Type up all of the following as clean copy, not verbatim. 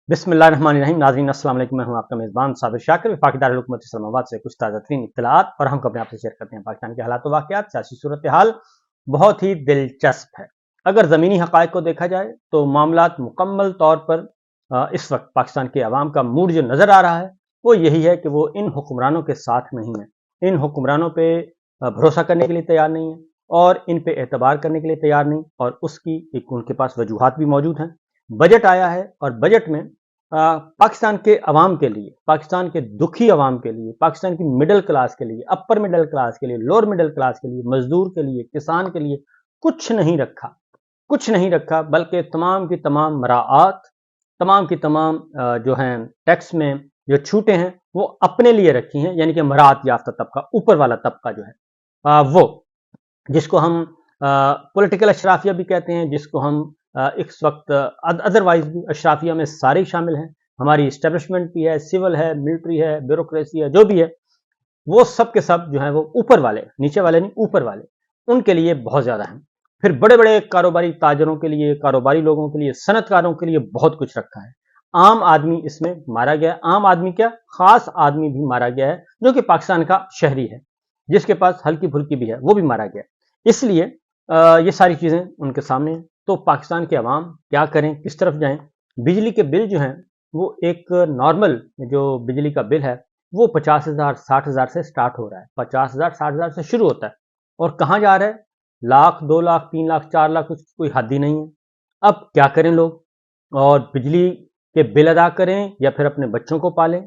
बिस्मिल्लाहिर्रहमानिर्रहीम। नाज़रीन अस्सलाम वालेकुम। मैं हूं आपका मेज़बान साबिर शाकिर। वफाकी दारुल हुकूमत इस्लामाबाद से कुछ ताज़ा तरीन इत्तलात और हम अपने आपसे शेयर करते हैं। पाकिस्तान के हालात व वाक़यात, सियासी सूरत हाल बहुत ही दिलचस्प है। अगर ज़मीनी हक़ाइक़ को देखा जाए तो मामलात मुकम्मल तौर पर इस वक्त पाकिस्तान के अवाम का मूड जो नज़र आ रहा है वो यही है कि वो इन हुक्मरानों के साथ नहीं है। इन हुक्मरानों पे भरोसा करने के लिए तैयार नहीं है और इन पे एतबार करने के लिए तैयार नहीं, और उसकी एक उनके पास वजूहात भी मौजूद हैं। बजट आया है और बजट में पाकिस्तान के अवाम के लिए, पाकिस्तान के दुखी अवाम के लिए, पाकिस्तान की मिडिल क्लास के लिए, अपर मिडिल क्लास के लिए, लोअर मिडिल क्लास के लिए, मजदूर के लिए, किसान के लिए कुछ नहीं रखा, कुछ नहीं रखा, बल्कि तमाम की तमाम मराआत, तमाम की तमाम जो हैं टैक्स में जो छूटें हैं वो अपने लिए रखी हैं। यानी कि मराआत याफ्ता तबका, ऊपर वाला तबका जो है वो, जिसको हम पॉलिटिकल अशराफिया भी कहते हैं, जिसको हम इस वक्त अदरवाइज भी अशराफिया में सारे शामिल हैं। हमारी इस्टेब्लिशमेंट भी है, सिविल है, मिलिट्री है, ब्यूरोक्रेसी है, जो भी है वो सब के सब जो है वो ऊपर वाले, नीचे वाले नहीं, ऊपर वाले, उनके लिए बहुत ज़्यादा है। फिर बड़े बड़े कारोबारी ताजरों के लिए, कारोबारी लोगों के लिए, सनतकारों के लिए बहुत कुछ रखा है। आम आदमी इसमें मारा गया। आम आदमी क्या, खास आदमी भी मारा गया है, जो कि पाकिस्तान का शहरी है, जिसके पास हल्की फुल्की भी है, वो भी मारा गया। इसलिए ये सारी चीज़ें उनके सामने हैं। तो पाकिस्तान के अवाम क्या करें, किस तरफ जाएं? बिजली के बिल जो हैं वो एक नॉर्मल जो बिजली का बिल है वो 50,000 60,000 से स्टार्ट हो रहा है। 50,000 60,000 से शुरू होता है और कहाँ जा रहा है, लाख, 2 लाख, 3 लाख, 4 लाख, कुछ कोई हद ही नहीं है। अब क्या करें लोग? और बिजली के बिल अदा करें या फिर अपने बच्चों को पालें,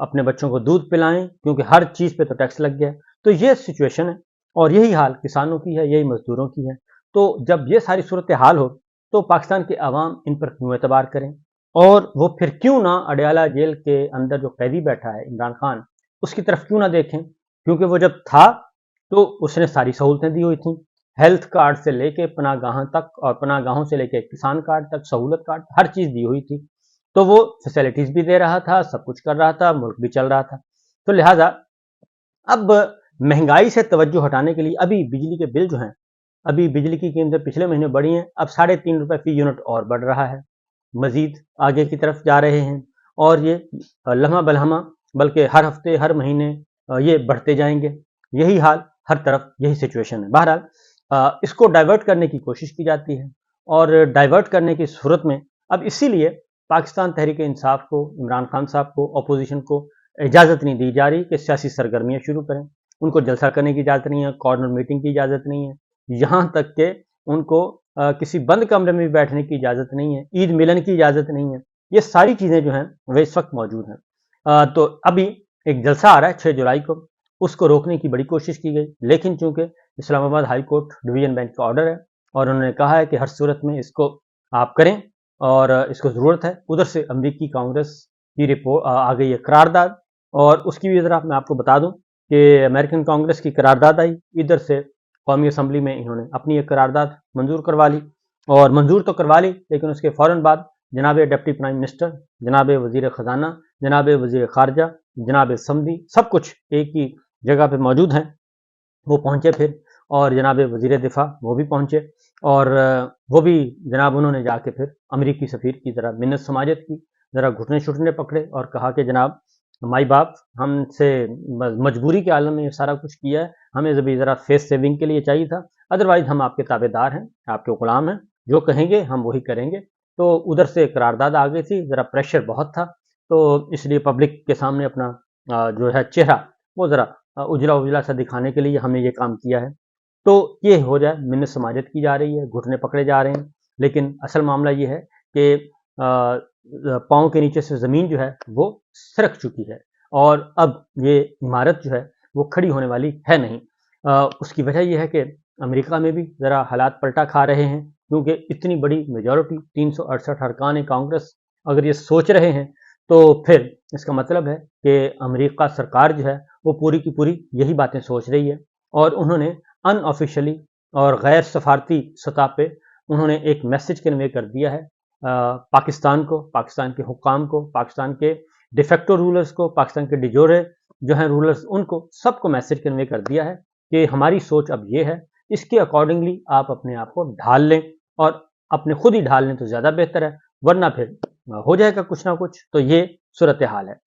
अपने बच्चों को दूध पिलाएं, क्योंकि हर चीज़ पे तो टैक्स लग गया है। तो ये सिचुएशन है और यही हाल किसानों की है, यही मजदूरों की है। तो जब ये सारी सूरत हाल हो तो पाकिस्तान के अवाम इन पर क्यों एतबार करें, और वो फिर क्यों ना अडयाला जेल के अंदर जो कैदी बैठा है इमरान खान, उसकी तरफ क्यों ना देखें? क्योंकि वो जब था तो उसने सारी सहूलतें दी हुई थी, हेल्थ कार्ड से लेके पनाहगाह तक, और पनाहगाहों से लेके किसान कार्ड तक, सहूलत कार्ड, हर चीज़ दी हुई थी। तो वो फैसिलिटीज़ भी दे रहा था, सब कुछ कर रहा था, मुल्क भी चल रहा था। तो लिहाजा अब महंगाई से तवज्जो हटाने के लिए अभी बिजली के बिल जो हैं, अभी बिजली की कीमतें पिछले महीने बढ़ी हैं, अब 3.5 रुपये फी यूनिट और बढ़ रहा है, मजीद आगे की तरफ जा रहे हैं, और ये लम्हा बलहमा, बल्कि हर हफ्ते, हर महीने ये बढ़ते जाएंगे। यही हाल, हर तरफ यही सिचुएशन है। बहरहाल इसको डाइवर्ट करने की कोशिश की जाती है, और डाइवर्ट करने की सूरत में अब इसीलिए पाकिस्तान तहरीक इंसाफ को, इमरान खान साहब को, अपोजिशन को इजाज़त नहीं दी जा रही कि सियासी सरगर्मियाँ शुरू करें। उनको जलसा करने की इजाज़त नहीं है, कॉर्नर मीटिंग की इजाज़त नहीं है, यहाँ तक कि उनको किसी बंद कमरे में भी बैठने की इजाज़त नहीं है, ईद मिलन की इजाज़त नहीं है। ये सारी चीज़ें जो हैं वे इस वक्त मौजूद हैं। तो अभी एक जलसा आ रहा है 6 जुलाई को, उसको रोकने की बड़ी कोशिश की गई, लेकिन चूंकि Islamabad high court division bench का ऑर्डर है और उन्होंने कहा है कि हर सूरत में इसको आप करें और इसको ज़रूरत है। उधर से अमरीकी कांग्रेस की रिपोर्ट आ गई है, करारदाद, और उसकी भी ज़रा मैं आपको बता दूं कि अमेरिकन कांग्रेस की करारदाद आई, इधर से कौमी असम्बली में इन्होंने अपनी एक करारदाद मंजूर करवा ली, और मंजूर तो करवा ली, लेकिन उसके फ़ौरन बाद जनाब डिप्टी प्राइम मिनिस्टर, जनाब वज़ीर ख़जाना, जनाब वज़ीर ख़ारजा, जनाब समदी, सब कुछ एक ही जगह पे मौजूद हैं, वो पहुँचे फिर, और जनाब वज़ीर दिफा वो भी पहुँचे, और वो भी जनाब उन्होंने जाके फिर अमरीकी सफ़ीर की ज़रा मिन्नत समाजत की, ज़रा घुटने शुटने पकड़े और कहा कि जनाब माई बाप, हमसे मजबूरी के आलम में ये सारा कुछ किया है, हमें भी ज़रा फेस सेविंग के लिए चाहिए था, अदरवाइज़ हम आपके ताबेदार हैं, आपके ग़ुलाम हैं, जो कहेंगे हम वही करेंगे। तो उधर से करारदाद आ गई थी, ज़रा प्रेशर बहुत था, तो इसलिए पब्लिक के सामने अपना जो है चेहरा वो ज़रा उजला उजला सा दिखाने के लिए हमने ये काम किया है। तो ये हो जाए, मिन्नत समाजत की जा रही है, घुटने पकड़े जा रहे हैं, लेकिन असल मामला ये है कि पाँव के नीचे से ज़मीन जो है वो सरक चुकी है, और अब ये इमारत जो है वो खड़ी होने वाली है नहीं। उसकी वजह यह है कि अमेरिका में भी ज़रा हालात पलटा खा रहे हैं, क्योंकि इतनी बड़ी मेजॉरिटी 368 अरकान कांग्रेस अगर ये सोच रहे हैं, तो फिर इसका मतलब है कि अमेरिका सरकार जो है वो पूरी की पूरी यही बातें सोच रही है, और उन्होंने अनऑफिशियली और गैर सफारती सतह पे उन्होंने एक मैसेज कन्वे कर दिया है पाकिस्तान को, पाकिस्तान के हुक्काम को, पाकिस्तान के डिफेक्टो रूलर्स को, पाकिस्तान के डिजोरे जो हैं रूलर्स, उनको सबको मैसेज कन्वे कर दिया है कि हमारी सोच अब ये है, इसके अकॉर्डिंगली आप अपने आप को ढाल लें, और अपने खुद ही ढाल लें तो ज़्यादा बेहतर है, वरना फिर हो जाएगा कुछ ना कुछ। तो ये सूरत हाल है।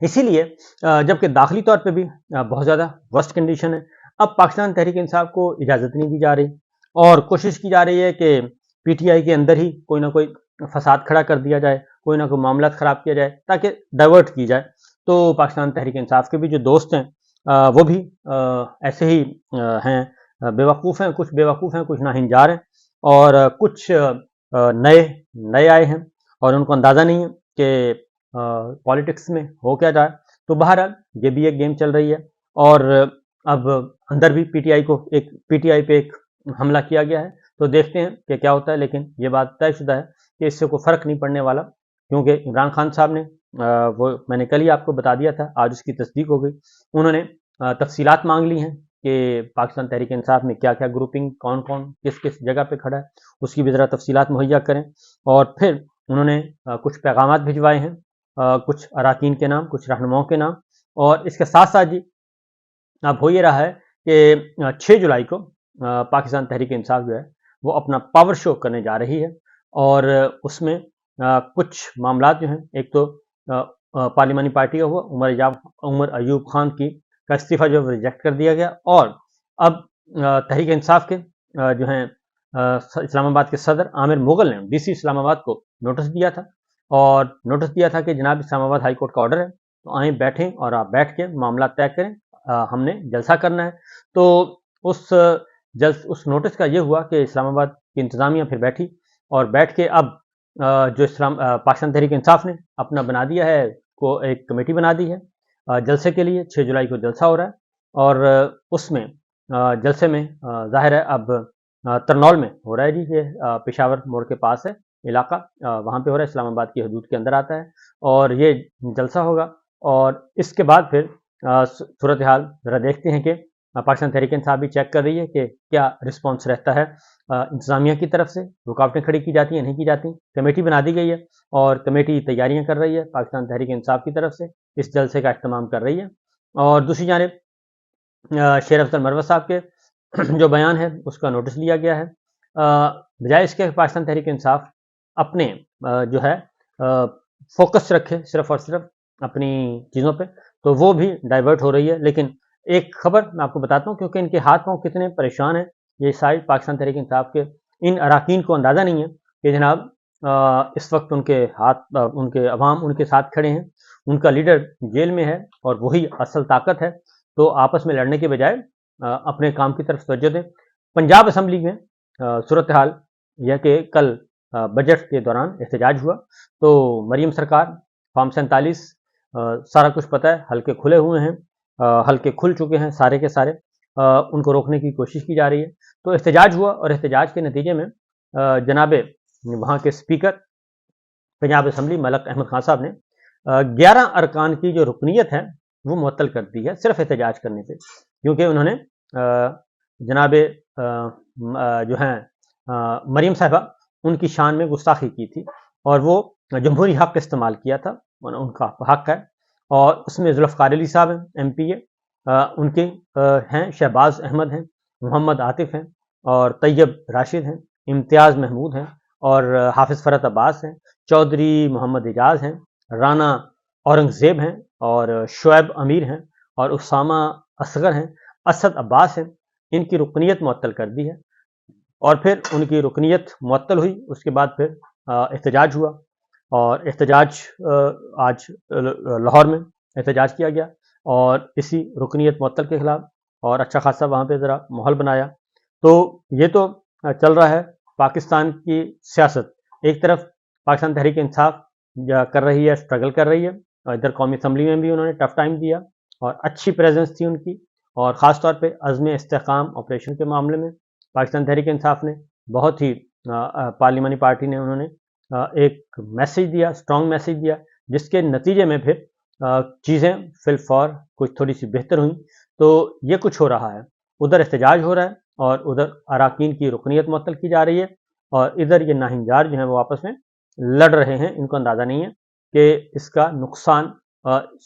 इसीलिए जबकि दाखिली तौर पे भी बहुत ज़्यादा वर्स्ट कंडीशन है, अब पाकिस्तान तहरीक इंसाफ को इजाज़त नहीं दी जा रही और कोशिश की जा रही है कि पीटीआई के अंदर ही कोई ना कोई फसाद खड़ा कर दिया जाए, कोई ना कोई मामला ख़राब किया जाए ताकि डाइवर्ट की जाए। तो पाकिस्तान तहरीक इंसाफ के भी जो दोस्त हैं वो भी ऐसे ही हैं, बेवकूफ़ हैं, कुछ बेवकूफ़ हैं, कुछ नाहिनजार हैं और कुछ नए नए आए हैं और उनको अंदाज़ा नहीं है कि पॉलिटिक्स में हो क्या रहा है। तो बहरहाल ये भी एक गेम चल रही है और अब अंदर भी पीटीआई पे एक हमला किया गया है। तो देखते हैं कि क्या होता है, लेकिन ये बात तयशुदा है कि इससे कोई फ़र्क नहीं पड़ने वाला, क्योंकि इमरान खान साहब ने वो मैंने कल ही आपको बता दिया था, आज उसकी तस्दीक हो गई। उन्होंने तफसीलात मांग ली हैं कि पाकिस्तान तहरीक इंसाफ में क्या क्या ग्रुपिंग, कौन कौन किस किस जगह पे खड़ा है, उसकी भी ज़रा तफसीलात मुहैया करें। और फिर उन्होंने कुछ पैगामात भिजवाए हैं, कुछ अराकीन के नाम, कुछ रहनुमाओं के नाम। और इसके साथ साथ जी अब हो ये रहा है कि 6 जुलाई को पाकिस्तान तहरीक इंसाफ जो है वो अपना पावर शो करने जा रही है और उसमें कुछ मामला जो हैं, एक तो पार्लिमानी पार्टी का हुआ, उमर अयूब खान का इस्तीफ़ा जो रिजेक्ट कर दिया गया और अब तहरीक इंसाफ के जो हैं इस्लामाबाद के सदर आमिर मुगल ने डीसी इस्लामाबाद को नोटिस दिया था और नोटिस दिया था कि जनाब इस्लामाबाद हाई कोर्ट का ऑर्डर है, तो आएँ बैठें और आप बैठ के मामला तय करें, हमने जलसा करना है। तो उस नोटिस का ये हुआ कि इस्लामाबाद की इंतज़ामिया फिर बैठी और बैठ के अब जो पाकिस्तान तहरीक इंसाफ ने अपना बना दिया है, को एक कमेटी बना दी है जलसे के लिए। 6 जुलाई को जलसा हो रहा है और उसमें जलसे में ज़ाहिर है अब तरनौल में हो रहा है जी, ये पेशावर मोड़ के पास है इलाका, वहाँ पे हो रहा है, इस्लामाबाद की हदूद के अंदर आता है और ये जलसा होगा। और इसके बाद फिर सूरत हाल ज़रा देखते हैं कि पाकिस्तान तहरीक इंसाफ भी चेक कर रही है कि क्या रिस्पॉन्स रहता है इंतज़ामिया की तरफ से, रुकावटें खड़ी की जाती हैं, नहीं की जाती। कमेटी बना दी गई है और कमेटी तैयारियां कर रही है पाकिस्तान तहरीक इंसाफ की तरफ से, इस जलसे का अहतमाम कर रही है। और दूसरी जानिब शेर अफजल मरवत साहब के जो बयान है उसका नोटिस लिया गया है, बजाय इसके पाकिस्तान तहरीक इंसाफ अपने जो है फोकस रखे सिर्फ और सिर्फ अपनी चीज़ों पे, तो वो भी डाइवर्ट हो रही है। लेकिन एक खबर मैं आपको बताता हूँ, क्योंकि इनके हाथ पांव कितने परेशान हैं ये साइड पाकिस्तान तहरीक इंसाफ के, इन अराकीन को अंदाज़ा नहीं है कि जनाब इस वक्त उनके अवाम उनके साथ खड़े हैं, उनका लीडर जेल में है और वही असल ताकत है। तो आपस में लड़ने के बजाय अपने काम की तरफ तवज्जो दें। पंजाब असम्बली में सूरत हाल यह कि कल बजट के दौरान एहतजाज हुआ, तो मरीम सरकार फॉर्म 47 सारा कुछ पता है, हल्के खुले हुए हैं, हल्के खुल चुके हैं सारे के सारे, उनको रोकने की कोशिश की जा रही है। तो एहतजाज हुआ और एहतजाज के नतीजे में जनाबे वहाँ के स्पीकर पंजाब असम्बली मलक अहमद खान साहब ने 11 अरकान की जो रुकनीत है वो मुअत्तल कर दी है सिर्फ एहतजाज करने पे, क्योंकि उन्होंने जनाबे जो हैं मरीम साहबा उनकी शान में गुस्ताखी की थी और वो जमहूरी हक इस्तेमाल किया था, उनका हक है। और उसमें जुल्फ़िकार अली साहब हैं MPA, उनके हैं शहबाज अहमद हैं, मोहम्मद आतिफ हैं और तैयब राशिद हैं, इम्तियाज़ महमूद हैं और हाफिज़ फ़रत अब्बास हैं, चौधरी मोहम्मद एजाज हैं, राना औरंगज़ेब हैं और शुएब अमीर हैं और उसामा असगर हैं, असद अब्बास हैं। इनकी रुकनीत मुअत्तल कर दी है और फिर उनकी रुकनीत मुअत्तल हुई, उसके बाद फिर एहतजाज हुआ और एहतजाज आज लाहौर में एहतजाज किया गया और इसी रुकनीत मुअत्तल के खिलाफ, और अच्छा खासा वहाँ पे ज़रा माहौल बनाया। तो ये तो चल रहा है पाकिस्तान की सियासत। एक तरफ पाकिस्तान तहरीक इंसाफ कर रही है, स्ट्रगल कर रही है, और इधर कौमी असम्बली में भी उन्होंने टफ टाइम दिया और अच्छी प्रेजेंस थी उनकी, और ख़ास तौर पे अज़्म इस्तेहकाम ऑपरेशन के मामले में पाकिस्तान तहरीक इंसाफ ने बहुत ही पार्लिमानी पार्टी ने उन्होंने एक मैसेज दिया, स्ट्रॉन्ग मैसेज दिया, जिसके नतीजे में फिर चीज़ें फिलफौर कुछ थोड़ी सी बेहतर हुई। तो ये कुछ हो रहा है, उधर एहतजाज हो रहा है और उधर अराकीन की रुकनीत मुअत्तल की जा रही है और इधर ये नाहिंजार जो हैं वो आपस में लड़ रहे हैं। इनको अंदाज़ा नहीं है कि इसका नुकसान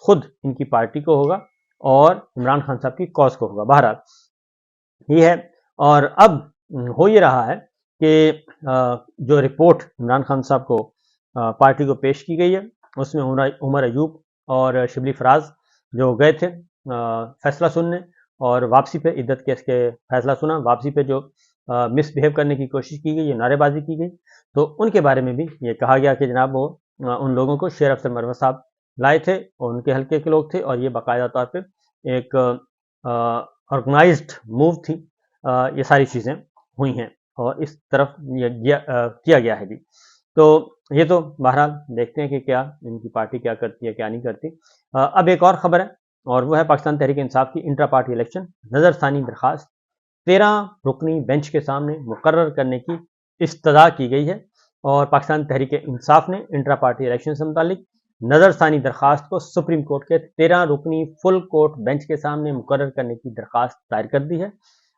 खुद इनकी पार्टी को होगा और इमरान खान साहब की कॉज को होगा। बहरहाल ये है। और अब हो ये रहा है कि जो रिपोर्ट इमरान खान साहब को पार्टी को पेश की गई है। उसमें उमर अयूब और शिबली फराज जो गए थे फैसला सुनने, और वापसी पे इद्दत केस के फैसला सुना, वापसी पे जो मिसबिहेव करने की कोशिश की गई, नारेबाजी की गई, तो उनके बारे में भी ये कहा गया कि जनाब वो उन लोगों को शेर अफसर मरवत साहब लाए थे और उनके हल्के के लोग थे, और ये बाकायदा तौर पे एक ऑर्गेनाइज्ड मूव थी। ये सारी चीज़ें हुई हैं और इस तरफ ये किया गया है जी। तो ये तो बहरहाल देखते हैं कि क्या इनकी पार्टी क्या करती है, क्या नहीं करती। अब एक और खबर है, और वो है पाकिस्तान तहरीक इंसाफ की इंट्रा पार्टी इलेक्शन नज़रसानी दरखास्त 13 रुकनी बेंच के सामने मुकर्रर करने की इस्तदा की गई है। और पाकिस्तान तहरीक इंसाफ ने इंट्रा पार्टी इलेक्शन से मुतालिक नज़रसानी दरखास्त को सुप्रीम कोर्ट के 13 रुकनी फुल कोर्ट बेंच के सामने मुकर्रर करने की दरखास्त दायर कर दी है,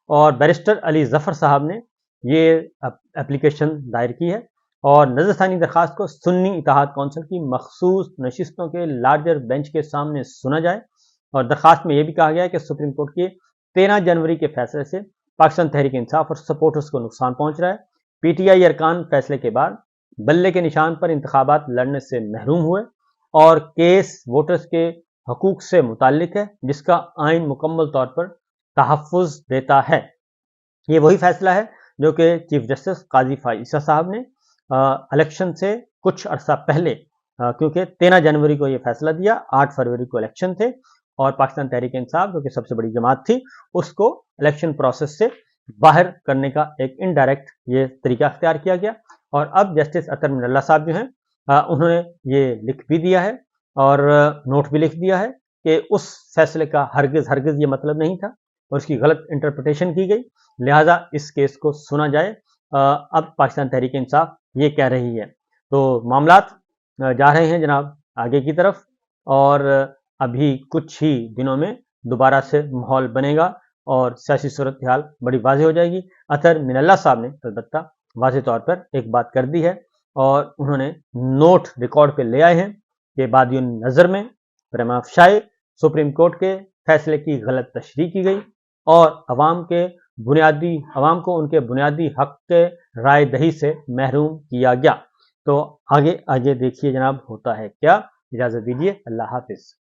और बैरिस्टर अली जफर साहब ने ये एप्लीकेशन दायर की है, और नज़रसानी दरखास्त को सुन्नी इत्तेहाद कौंसिल की मखसूस नशिस्तों के लार्जर बेंच के सामने सुना जाए। और दरखास्त में यह भी कहा गया है कि सुप्रीम कोर्ट के 13 जनवरी के फैसले से पाकिस्तान तहरीक इंसाफ और सपोर्टर्स को नुकसान पहुंच रहा है। पीटीआई अरकान फैसले के बाद बल्ले के निशान पर इंतखाबात लड़ने से महरूम हुए, और केस वोटर्स के हकूक से मुताल्लिक है जिसका आइन मुकम्मल तौर पर तहफ़्फ़ुज़ देता है। ये वही फैसला है जो कि चीफ जस्टिस काजी फाइसा साहब ने इलेक्शन से कुछ अरसा पहले, क्योंकि 13 जनवरी को ये फैसला दिया, 8 फरवरी को इलेक्शन थे, और पाकिस्तान तहरीक इंसाफ जो कि सबसे बड़ी जमात थी उसको इलेक्शन प्रोसेस से बाहर करने का एक इनडायरेक्ट ये तरीका अख्तियार किया गया। और अब जस्टिस अतर मिनल्ला साहब जो हैं उन्होंने ये लिख भी दिया है और नोट भी लिख दिया है कि उस फैसले का हरगिज़ ये मतलब नहीं था और उसकी गलत इंटरप्रिटेशन की गई, लिहाजा इस केस को सुना जाए। अब पाकिस्तान तहरीक इंसाफ ये कह रही है। तो मामलात जा रहे हैं जनाब आगे की तरफ, और अभी कुछ ही दिनों में दोबारा से माहौल बनेगा और सियासी सूरत हाल बड़ी वाज़ेह हो जाएगी। अतर मिनल्ला साहब ने अलबत्ता वाज़ेह तौर पर एक बात कर दी है, और उन्होंने नोट रिकॉर्ड पे ले आए हैं कि बादियों नज़र में प्रेमाफशाई सुप्रीम कोर्ट के फैसले की गलत तशरीह की गई और अवाम को उनके बुनियादी हक के राय दही से महरूम किया गया। तो आगे देखिए जनाब होता है क्या। इजाज़त दीजिए, अल्लाह हाफिज़।